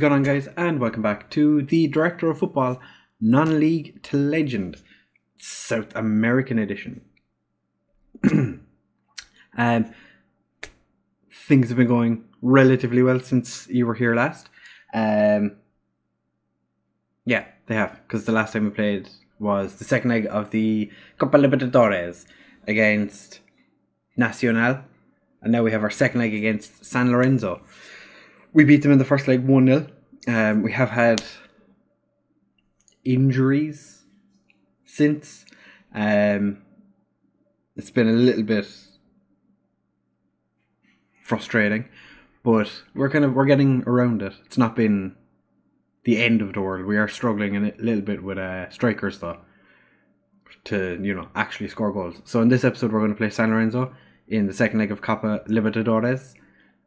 is going on, guys, and welcome back to the Director of Football Non-League to Legend South American edition. Things have been going relatively well since you were here last. Yeah, they have, because the last time we played was the second leg of the Copa Libertadores against Nacional, and now we have our second leg against San Lorenzo. We beat them in the first leg 1-0. We have had injuries since. It's been a little bit frustrating, but we're getting around it. It's not been the end of the world. We are struggling a little bit with strikers though, to actually score goals. So in this episode, we're going to play San Lorenzo in the second leg of Copa Libertadores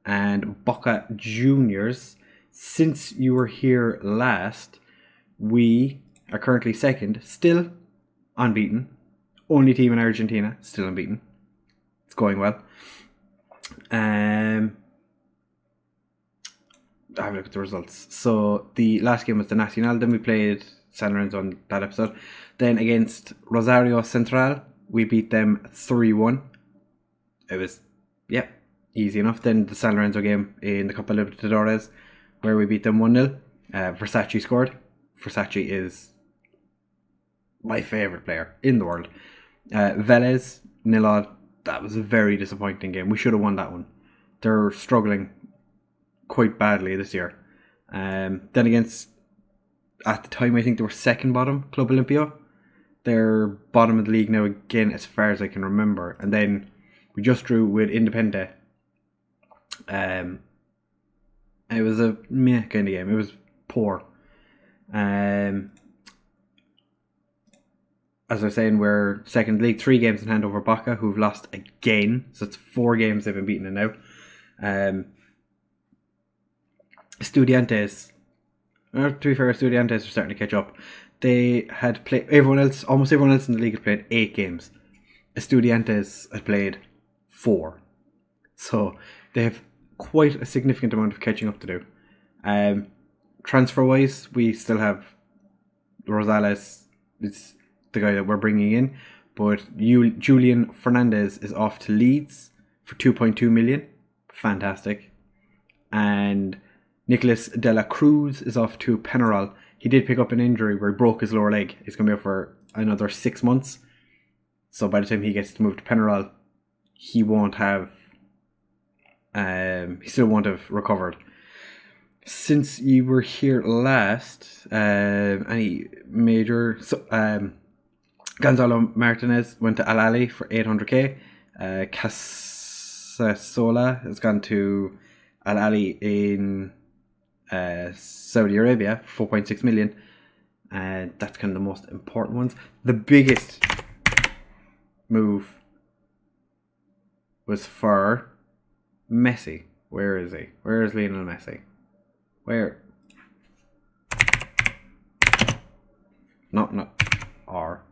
and Boca Juniors. Since you were here last, we are currently second, still unbeaten. Only team in Argentina, still unbeaten. It's going well. Have a look at the results. So the last game was the Nacional, then we played San Lorenzo on that episode. Then against Rosario Central, we beat them 3-1. It was, easy enough. Then the San Lorenzo game in the Copa Libertadores, where we beat them 1-0. Versace scored. Versace is my favourite player in the world. Vélez, 0-0. That was a very disappointing game. We should have won that one. They're struggling quite badly this year. Then against, at the time, I think they were second bottom, Club Olimpio. They're bottom of the league now again, as far as I can remember. And then we just drew with Independiente. And it was a meh kind of game. It was poor. As I was saying, we're second league, 3 games in hand over Boca, who've lost again. So it's 4 games they've been beaten in now. Estudiantes, to be fair, Estudiantes are starting to catch up. They had played, almost everyone else in the league had played 8 games. Estudiantes had played 4. So they have quite a significant amount of catching up to do. Transfer wise, we still have Rosales. It's the guy that we're bringing in, but Julian Fernandez is off to Leeds for 2.2 million. Fantastic. And Nicolas de la Cruz is off to Penarol. He did pick up an injury where he broke his lower leg. He's going to be out for another 6 months. So by the time he gets to move to Penarol, he won't have he still won't have recovered. Since you were here last, any major... Gonzalo Martinez went to Al Ahly for 800k. Casasola has gone to Al Ahly in Saudi Arabia for 4.6 million. That's kind of the most important ones. The biggest move was for Messi. Where is he? Where is Lionel Messi? Where? Not R.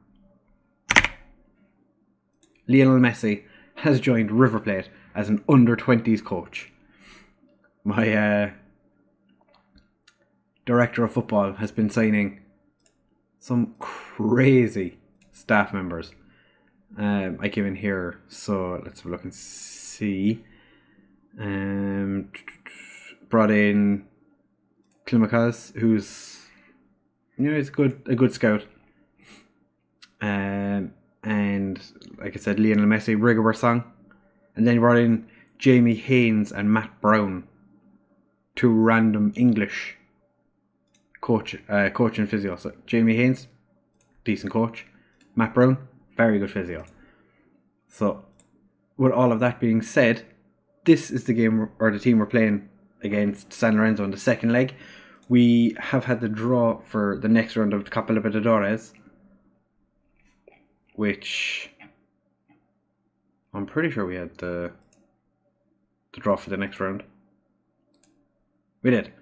Lionel Messi has joined River Plate as an under-20s coach. My director of football has been signing some crazy staff members. I came in here, so let's have a look and see. Brought in Klimacaz, who's he's a good scout. And like I said, Lionel Messi, Rigobert Song, and then he brought in Jamie Haynes and Matt Brown, 2 random English coach and physio. So Jamie Haynes, decent coach. Matt Brown, very good physio. So with all of that being said, this is the game or the team we're playing against San Lorenzo in the second leg. We have had the draw for the next round of the Copa Libertadores, which I'm pretty sure we had the draw for the next round. We did.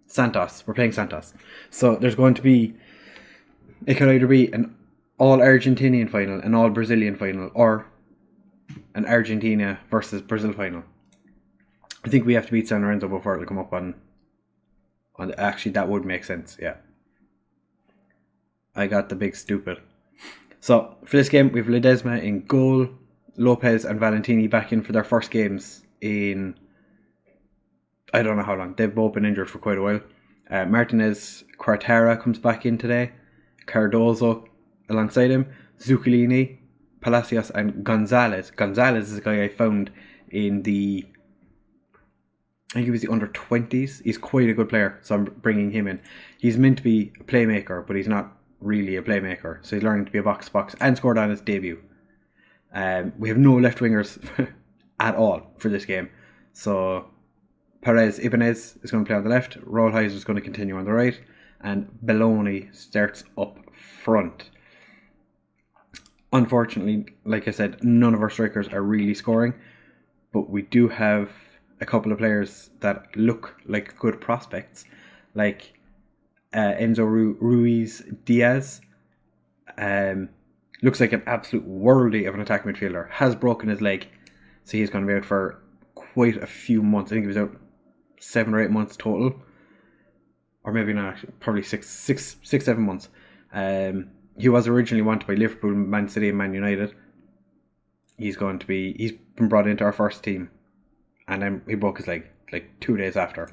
Santos. We're playing Santos. So there's going to be... It could either be an all-Argentinian final, an all-Brazilian final, or an Argentina versus Brazil final. I think we have to beat San Lorenzo before it'll come up on Actually, that would make sense, yeah. I got the big stupid. So, for this game, we have Ledesma in goal, Lopez and Valentini back in for their first games in... I don't know how long. They've both been injured for quite a while. Martinez Quartara comes back in today. Cardozo alongside him. Zuccolini, Palacios and Gonzalez. Gonzalez is a guy I found in the... I think he was the under-20s. He's quite a good player, so I'm bringing him in. He's meant to be a playmaker, but he's not really a playmaker. So he's learning to be a box-to-box and scored on his debut. We have no left-wingers at all for this game. So Perez Ibanez is going to play on the left. Rollheiser is going to continue on the right. And Belloni starts up front. Unfortunately, like I said, none of our strikers are really scoring. But we do have a couple of players that look like good prospects. Like Enzo Ruiz Diaz. Looks like an absolute worldie of an attack midfielder. Has broken his leg. So he's going to be out for quite a few months. I think he was out 7 or 8 months total. Or maybe not actually. Probably 7 months. He was originally wanted by Liverpool, Man City and Man United. He's been brought into our first team. And then he broke his leg like 2 days after.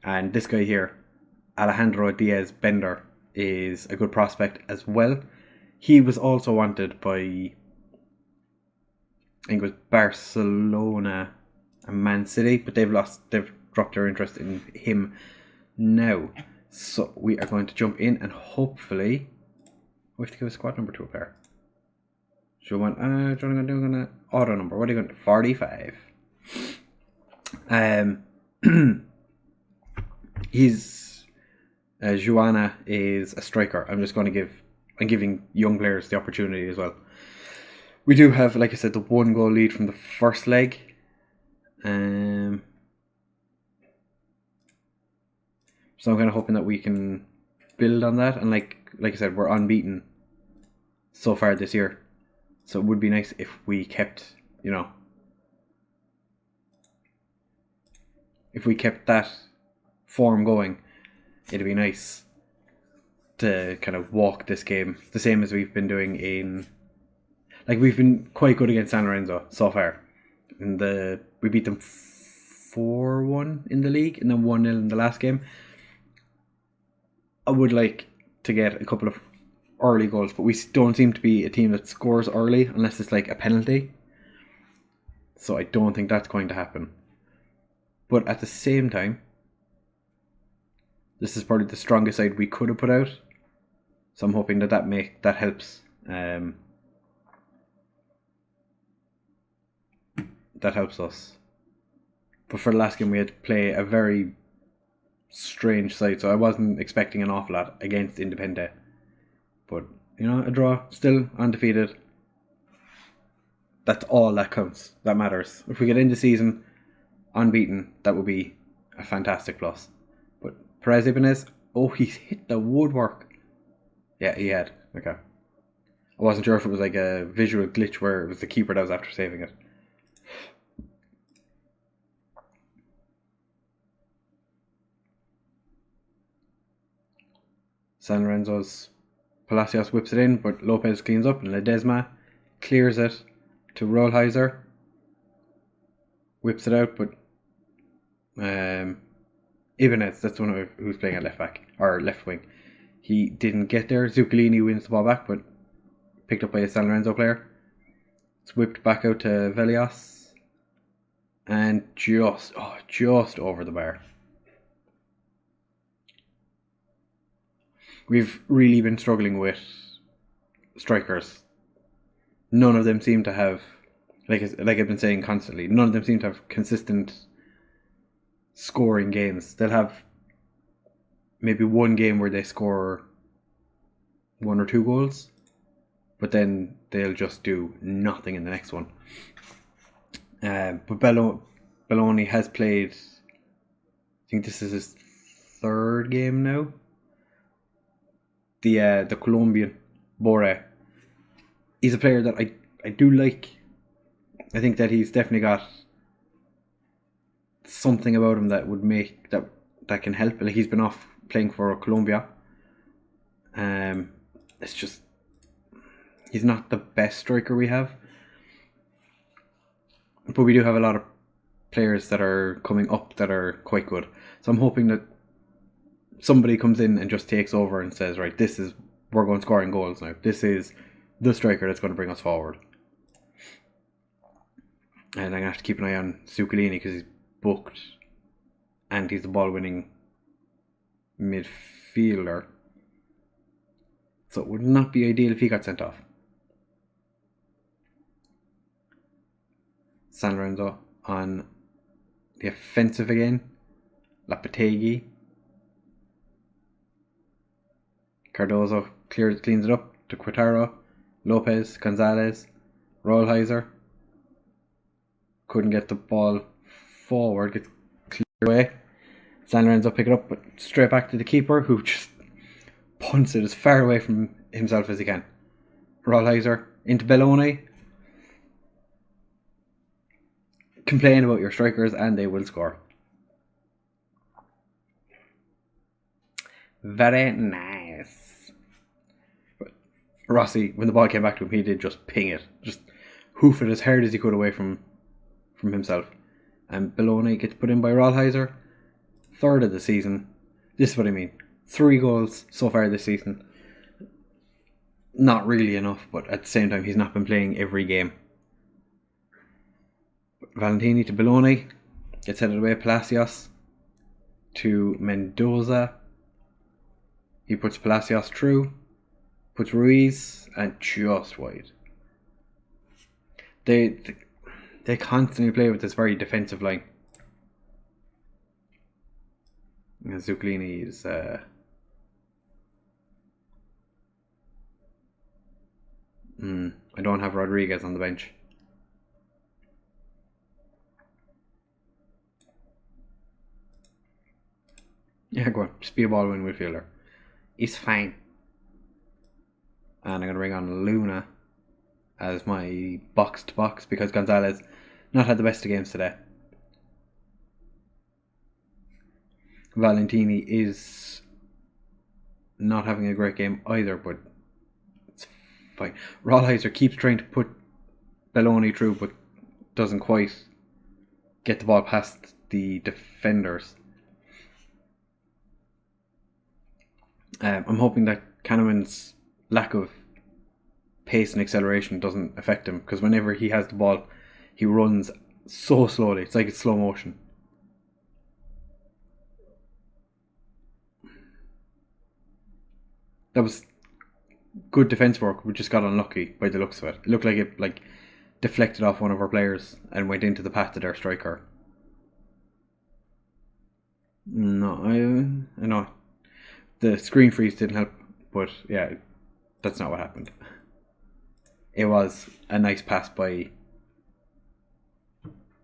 And this guy here, Alejandro Diaz Bender, is a good prospect as well. He was also wanted by, I think it was Barcelona and Man City, but they've dropped their interest in him now. So we are going to jump in and hopefully we have to give a squad number to a player. So we want auto number. What are you going to 45? He's Joanna is a striker. I'm giving young players the opportunity as well. We do have, like I said, the 1 goal lead from the first leg. So I'm kind of hoping that we can build on that. And like I said, we're unbeaten so far this year. So it would be nice if we kept, if we kept that form going. It'd be nice to kind of walk this game the same as we've been doing in... Like, we've been quite good against San Lorenzo so far. We beat them 4-1 in the league and then 1-0 in the last game. I would like to get a couple of early goals, but we don't seem to be a team that scores early unless it's like a penalty. So I don't think that's going to happen. But at the same time, this is probably the strongest side we could have put out. So I'm hoping that helps. That helps us. But for the last game, we had to play a very strange side, so I wasn't expecting an awful lot against Independiente. But, a draw, still undefeated. That's all that counts. That matters. If we get into the season unbeaten, that would be a fantastic plus. But Perez Ibanez, he's hit the woodwork. Yeah, he had. Okay. I wasn't sure if it was like a visual glitch where it was the keeper that was after saving it. San Lorenzo's Palacios whips it in, but Lopez cleans up and Ledesma clears it to Rollheiser. Whips it out, but Ibanez, that's the one who's playing at left back, or left wing. He didn't get there. Zuccolini wins the ball back, but picked up by a San Lorenzo player. It's whipped back out to Velios. And just over the bar. We've really been struggling with strikers. None of them seem to have, like I've been saying constantly, none of them seem to have consistent scoring games. They'll have maybe one game where they score 1 or 2 goals, but then they'll just do nothing in the next one. But Belloni has played, I think this is his 3rd game now. The Colombian Bore. He's a player that I do like. I think that he's definitely got something about him that would make that that can help. Like, he's been off playing for Colombia. It's just he's not the best striker we have, but we do have a lot of players that are coming up that are quite good. So I'm hoping that somebody comes in and just takes over and says, right, we're going scoring goals now. This is the striker that's going to bring us forward. And I'm going to have to keep an eye on Zuccolini because he's booked and he's the ball-winning midfielder. So it would not be ideal if he got sent off. San Lorenzo on the offensive again. Lopetegui. Cardozo cleans it up to Quintero. Lopez, Gonzalez, Rollheiser. Couldn't get the ball forward, gets cleared away. San Lorenzo pick it up, but straight back to the keeper, who just punts it as far away from himself as he can. Rollheiser into Belloni. Complain about your strikers and they will score. Very nice. But Rossi, when the ball came back to him, he did just ping it. Just hoof it as hard as he could away from himself. And Belloni gets put in by Rollheiser. Third of the season. This is what I mean. 3 goals so far this season. Not really enough, but at the same time, he's not been playing every game. Valentini to Belloni. Gets headed away. Palacios to Mendoza. He puts Palacios through. Puts Ruiz and just wide. They constantly play with this very defensive line. And Zuccolini is I don't have Rodriguez on the bench. Yeah, go on. Just be a ball-winning midfielder. He's fine. And I'm going to bring on Luna as my box-to-box because Gonzalez not had the best of games today. Valentini is not having a great game either, but it's fine. Rollheiser keeps trying to put Belloni through, but doesn't quite get the ball past the defenders. I'm hoping that Kahneman's lack of pace and acceleration doesn't affect him, because whenever he has the ball, he runs so slowly. It's like it's slow motion. That was good defence work. We just got unlucky by the looks of it. It looked like it deflected off one of our players and went into the path of their striker. No, I know. The screen freeze didn't help, but yeah, that's not what happened. It was a nice pass by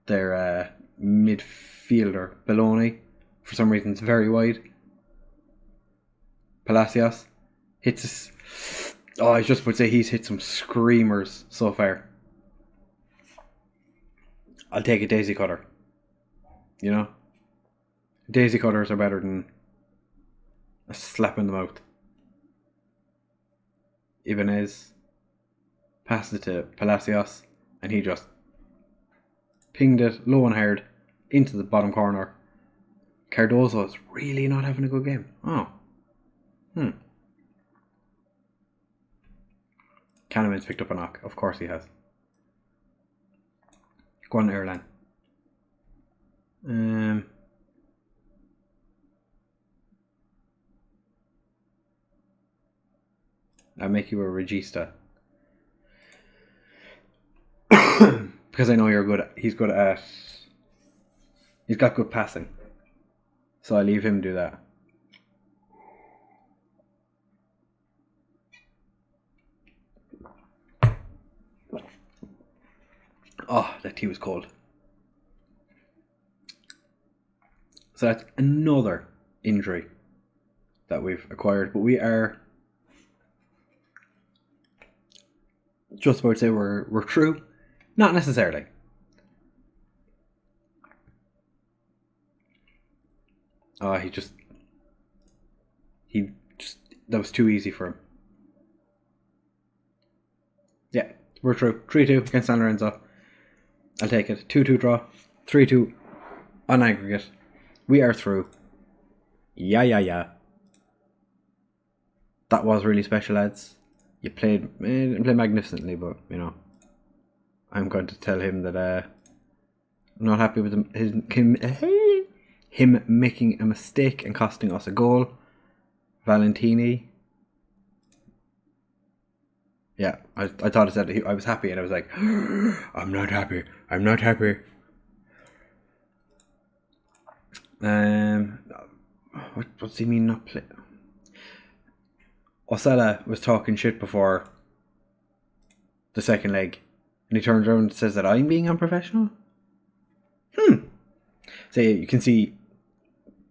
their midfielder, Belloni. For some reason, it's very wide. Palacios hits us. Oh, I just would say he's hit some screamers so far. I'll take a daisy cutter. You know? Daisy cutters are better than a slap in the mouth. Ibanez passed it to Palacios and he just pinged it low and hard into the bottom corner. Cardozo is really not having a good game. Oh. Kahneman's picked up a knock. Of course he has. Go on, Erlan. I'll make you a regista. Because I know you're good. He's good at. He's got good passing. So I leave him do that. Oh, that tea was cold. So that's another injury that we've acquired. But we are just about to say we're through. Not necessarily. Oh, that was too easy for him. Yeah, we're through. 3-2 against San Lorenzo. I'll take it. 2-2 draw. 3-2 on aggregate. We are through. Yeah. That was really special, lads. You played magnificently, but, you know, I'm going to tell him that I'm not happy with him making a mistake and costing us a goal. Valentini. Yeah, I thought it said I was happy, and I was like, I'm not happy. What's he mean not play? Osella was talking shit before the second leg, and he turns around and says that I'm being unprofessional. So you can see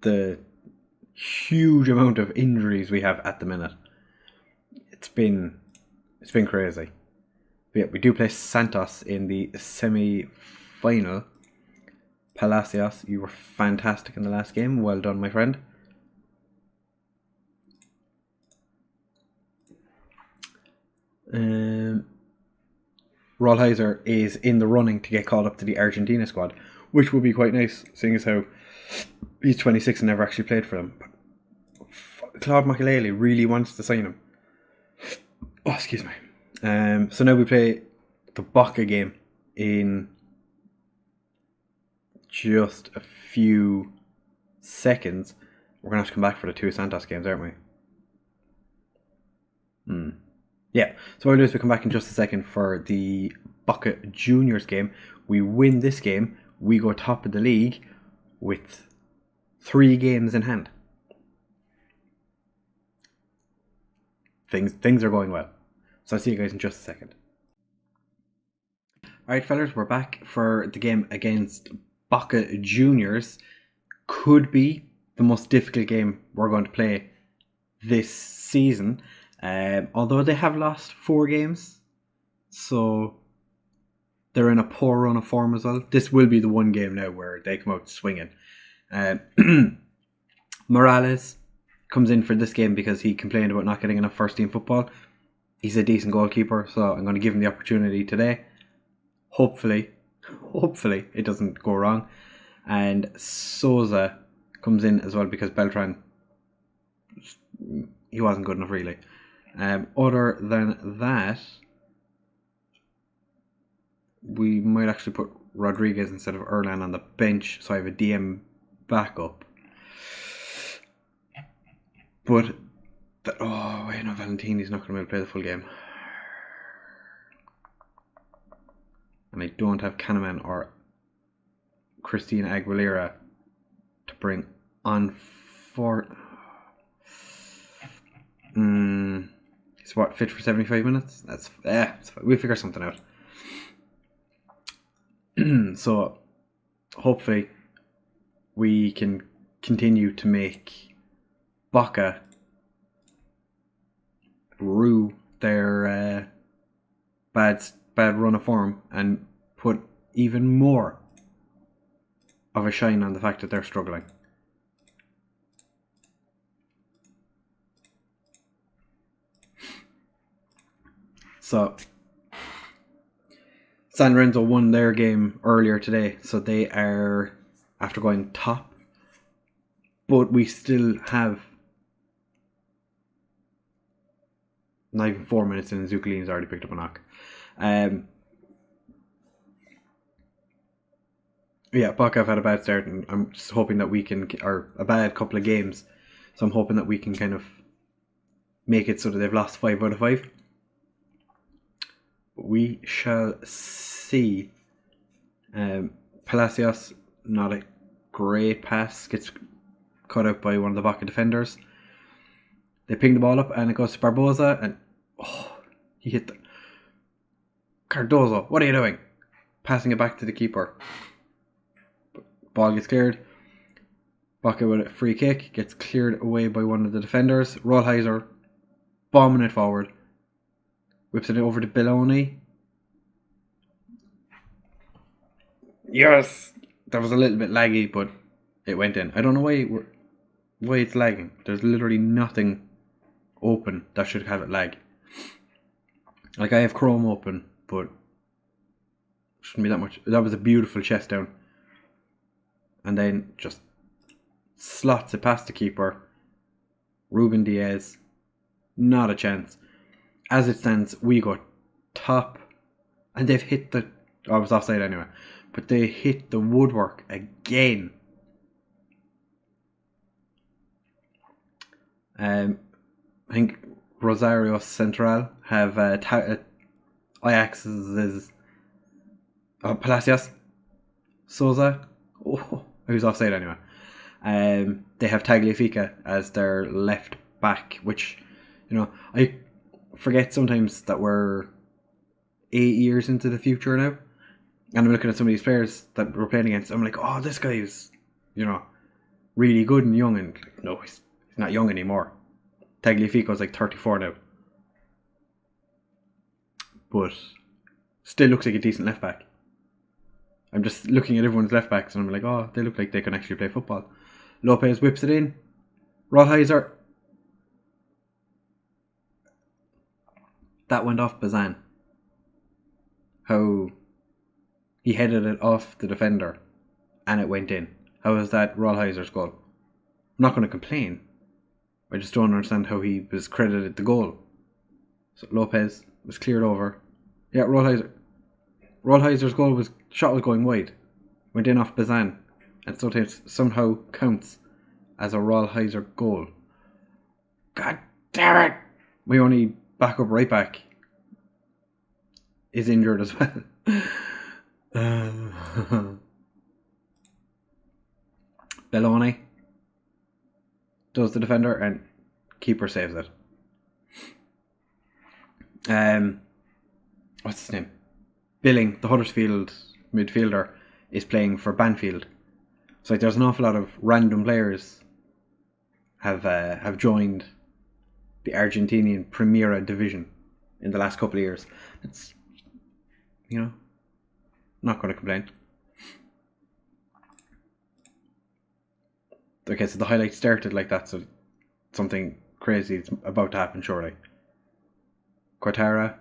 the huge amount of injuries we have at the minute. It's been crazy. But yeah, we do play Santos in the semi-final. Palacios, you were fantastic in the last game. Well done, my friend. Rollheiser is in the running to get called up to the Argentina squad, which would be quite nice, seeing as how he's 26 and never actually played for them. But Claude Makelele really wants to sign him. Oh, excuse me. So now we play the Boca game in just a few seconds. We're going to have to come back for the 2 Santos games, aren't we? Yeah, so what we'll do is we come back in just a second for the Boca Juniors game. We win this game, we go top of the league with 3 games in hand. Things are going well. So I'll see you guys in just a second. Alright, fellas, we're back for the game against Boca Juniors. Could be the most difficult game we're going to play this season. Although they have lost 4 games, so they're in a poor run of form as well. This will be the one game now where they come out swinging. Morales comes in for this game because he complained about not getting enough first team football. He's a decent goalkeeper, so I'm going to give him the opportunity today. Hopefully it doesn't go wrong. And Souza comes in as well because Beltran, he wasn't good enough really. Other than that, we might actually put Rodriguez instead of Erlan on the bench, so I have a DM backup. But Valentini's not going to be able to play the full game, and I don't have Kahneman or Christina Aguilera to bring on for. He's fit for 75 minutes? That's we'll figure something out. So hopefully we can continue to make Boca rue their bad run of form and put even more of a shine on the fact that they're struggling. So San Lorenzo won their game earlier today, so they are after going top, but we still have not even 4 minutes in, and Zuccolini's already picked up a knock. Boca have had a bad start, and I'm just hoping that we can, or a bad couple of games, so I'm hoping that we can kind of make it so that they've lost 5 out of 5. We shall see. Palacios, not a great pass, gets cut out by one of the Boca defenders. They ping the ball up and it goes to Barbosa, and he hit the Cardozo. What are you doing? Passing it back to the keeper. Ball gets cleared. Boca with a free kick, gets cleared away by one of the defenders. Rollheiser bombing it forward. Whips it over to Belloni. Yes! That was a little bit laggy, but it went in. I don't know why why it's lagging. There's literally nothing open that should have it lag. Like, I have Chrome open, but shouldn't be that much. That was a beautiful chest down. And then just slots it past the keeper. Ruben Diaz, not a chance. As it stands, we go top. And they've hit the... I was offside anyway. But they hit the woodwork again. I think Rosario Central have Ajax's Palacios Souza. Oh, he was offside anyway. They have Tagliafico as their left back, which, you know, I forget sometimes that we're 8 years into the future now. And I'm looking at some of these players that we're playing against. I'm like, oh, this guy is, you know, really good and young. And like, no, he's not young anymore. Tagliafico's like 34 now. But still looks like a decent left back. I'm just looking at everyone's left backs and I'm like, oh, they look like they can actually play football. Lopez whips it in. Rollheiser. That went off Bazan. How he headed it off the defender and it went in. How is that Rollheiser's goal? I'm not going to complain. I just don't understand how he was credited the goal. So Lopez was cleared over. Yeah, Rollheiser. Rollheiser's shot was going wide. Went in off Bazan. And somehow counts as a Rollheiser goal. God damn it! My only backup right back is injured as well. Belloni does the defender and keeper saves it. What's his name? Billing, the Huddersfield midfielder, is playing for Banfield. So like, there's an awful lot of random players have joined the Argentinian Primera division in the last couple of years. It's, you know, not going to complain. Okay, so the highlight started like that, so something crazy is about to happen shortly. Quartara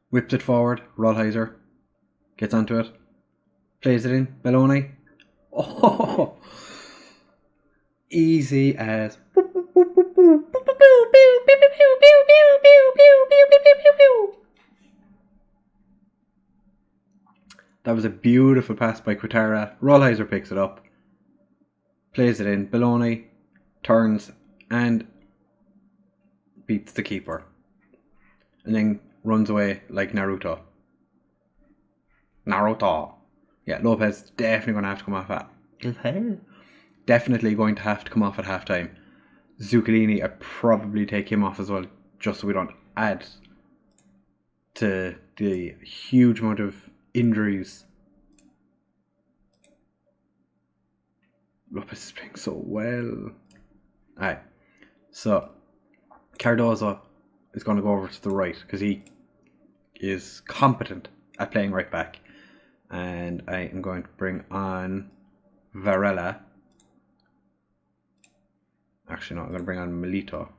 whips it forward. Rollheiser gets onto it, plays it in. Belloni, oh, easy as. That was a beautiful pass by Quartara. Rollheiser picks it up, plays it in. Belloni turns and beats the keeper. And then runs away like Naruto. Yeah, Lopez definitely going to have to come off at. Definitely going to have to come off at halftime. Zuccolini, I'd probably take him off as well, just so we don't add to the huge amount of injuries. Lopez is playing so well. Alright, so Cardozo is going to go over to the right because he is competent at playing right back. And I am going to bring on Varela. Actually, no, I'm going to bring on Milito.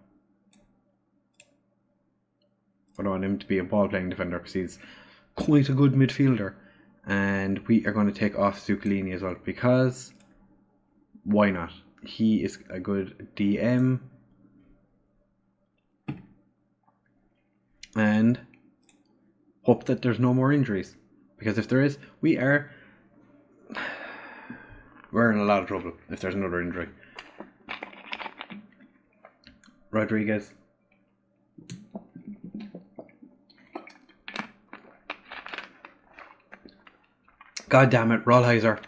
I don't want him to be a ball-playing defender because he's quite a good midfielder. And we are going to take off Zuccolini as well because why not? He is a good DM. And hope that there's no more injuries. Because if there is, we're in a lot of trouble if there's another injury. Rodriguez. God damn it, Rollheiser.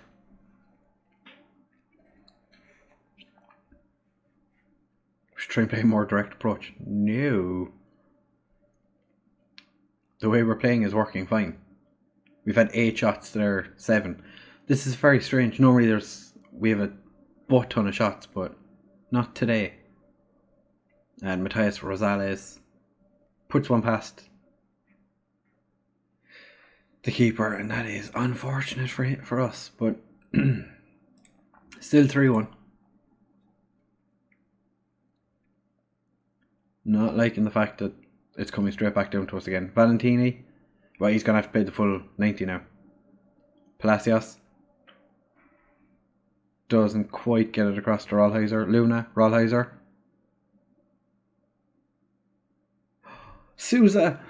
Should try and play a more direct approach. No. The way we're playing is working fine. We've had 8 shots to their 7. This is very strange. Normally we have a butt ton of shots, but not today. And Matías Rosales puts one past the keeper, and that is unfortunate for us. But Still 3-1. Not liking the fact that it's coming straight back down to us again. Valentini, well, he's going to have to play the full 90 now. Palacios doesn't quite get it across to Rollheiser. Luna, Rollheiser. Souza!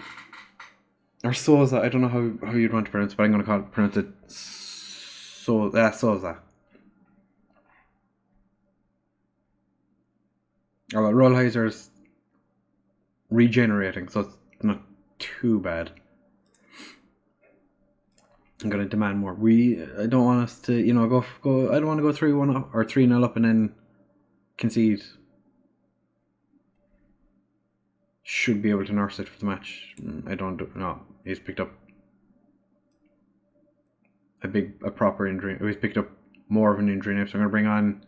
Or Souza, I don't know how you'd want to pronounce it, but I'm going to pronounce it Souza. Oh, well, Rollheiser's regenerating, so it's not too bad. I'm going to demand more. I don't want us to, go. I don't want to go 3-1 up or 3-0 up and then concede. Should be able to nurse it for the match. I don't. No, he's picked up a proper injury. He's picked up more of an injury now, so I'm going to bring on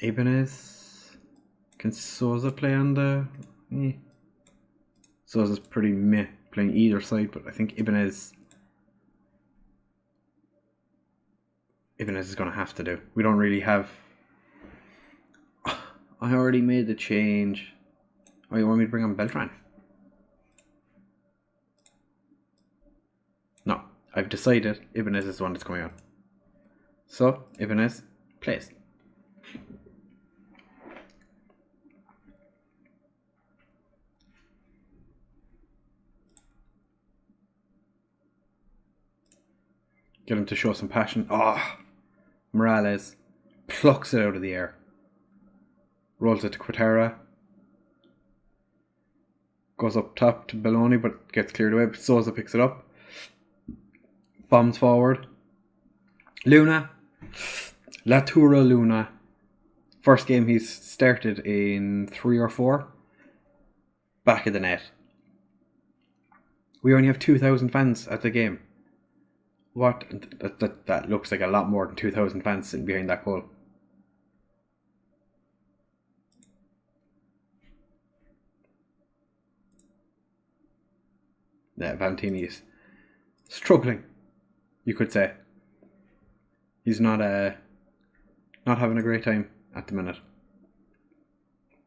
Ibanez. Can Souza play on the? Souza's pretty meh playing either side, but I think Ibanez is going to have to do. We don't really have. I already made the change. Oh, you want me to bring on Beltran? No, I've decided Ibanez is the one that's coming on. So, Ibanez plays. Get him to show some passion. Morales plucks it out of the air. Rolls it to Quatera. Goes up top to Belloni, but gets cleared away. Souza picks it up. Bombs forward. Luna. Latura Luna. First game he's started in 3 or 4. Back of the net. We only have 2,000 fans at the game. What? That looks like a lot more than 2,000 fans sitting behind that goal. Yeah, Valentini is struggling, you could say. He's not having a great time at the minute.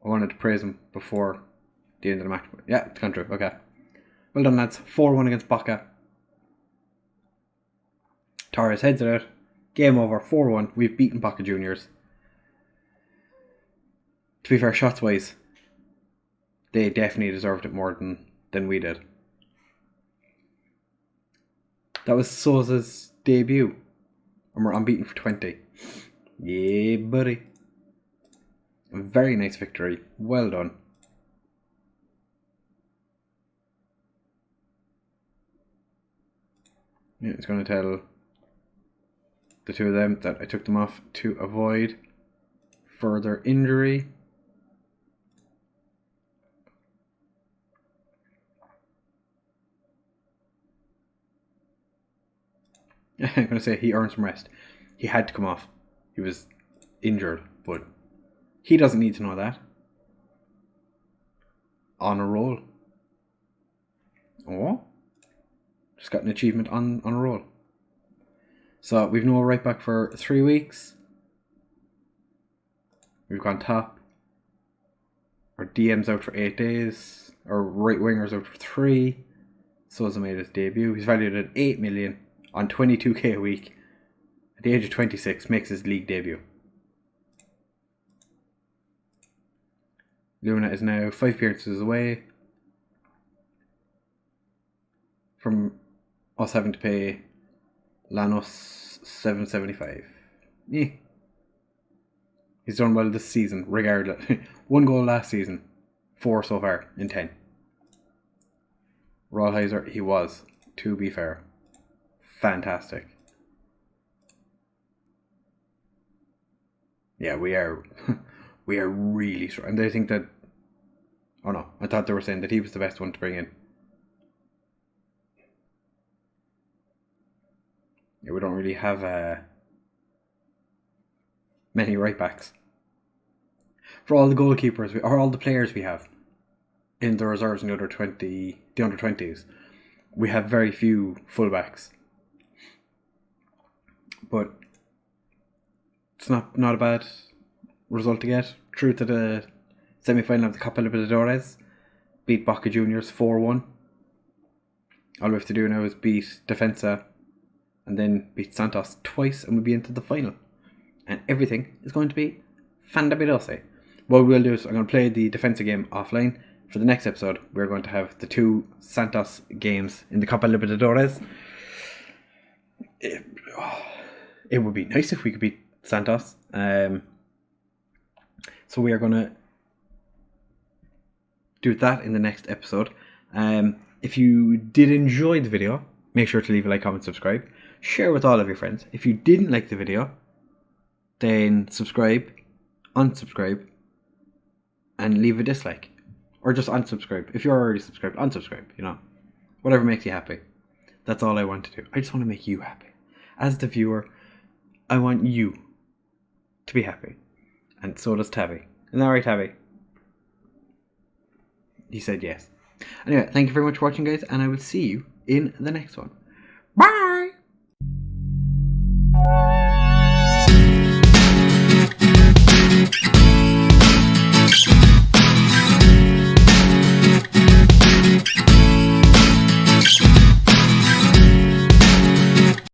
I wanted to praise him before the end of the match. Yeah, it's gone through. Okay. Well done, lads. 4-1 against Boca. Torres heads it out. Game over. 4-1. We've beaten Boca Juniors. To be fair, shots wise, they definitely deserved it more than we did. That was Souza's debut. And we're unbeaten for 20. Yeah, buddy. A very nice victory. Well done. Yeah, it's going to tell the two of them that I took them off to avoid further injury. I'm going to say he earned some rest. He had to come off. He was injured, but he doesn't need to know that. On a roll. Oh, just got an achievement on a roll. So we've no right back for 3 weeks. We've gone top. Our DM's out for 8 days. Our right winger's out for 3. Souza made his debut. He's valued at 8 million on 22k a week. At the age of 26, makes his league debut. Luna is now 5 appearances away from us having to pay Lanos $7.75. Yeah. He's done well this season, regardless. 1 goal last season, 4 so far in 10. Rollheiser, he was, to be fair, fantastic. Yeah, we are really strong. And they think that, oh no, I thought they were saying that he was the best one to bring in. Yeah, we don't really have many right backs. For all the goalkeepers, or all the players we have in the reserves in the under 20s, we have very few fullbacks. but it's not a bad result to get through to the semi-final of the Copa Libertadores. Beat Boca Juniors 4-1. All we have to do now is beat Defensa and then beat Santos twice, and we'll be into the final. And everything is going to be fantabulous. What we'll do is I'm going to play the Defensa game offline. For the next episode, we're going to have the 2 Santos games in the Copa Libertadores. It would be nice if we could beat Santos. So we are going to do that in the next episode. If you did enjoy the video, make sure to leave a like, comment, subscribe. Share with all of your friends. If you didn't like the video, then subscribe, unsubscribe, and leave a dislike. Or just unsubscribe. If you're already subscribed, unsubscribe, Whatever makes you happy. That's all I want to do. I just want to make you happy. As the viewer, I want you to be happy. And so does Tabby. Isn't that right, Tabby? He said yes. Anyway, thank you very much for watching, guys, and I will see you in the next one. Bye!